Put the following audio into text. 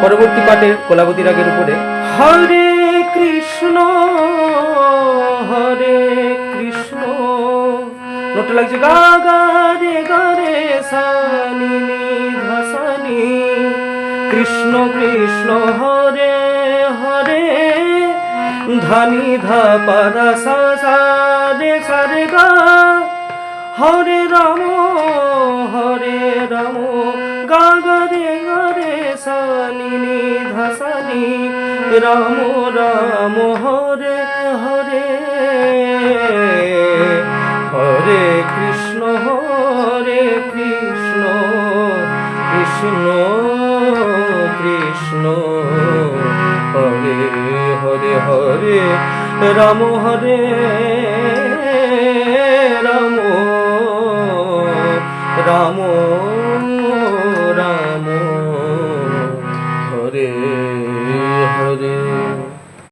পরবর্তী পাঠে কোলাবতী রাগের উপরে হরে কৃষ্ণ হরে কৃষ্ণ, নোটটা লাগছে গা গা রে গা রে সা নি নি ধা সা নি, কৃষ্ণ কৃষ্ণ হরে হরে ধানি ধা পা ধা সা সা রে গা, হরে রাম গা গা রে সা নি নি ধা সা নি, রাম রাম হরে হরে হরে কৃষ্ণ কৃষ্ণ কৃষ্ণ হরে হরে হরে রাম হরে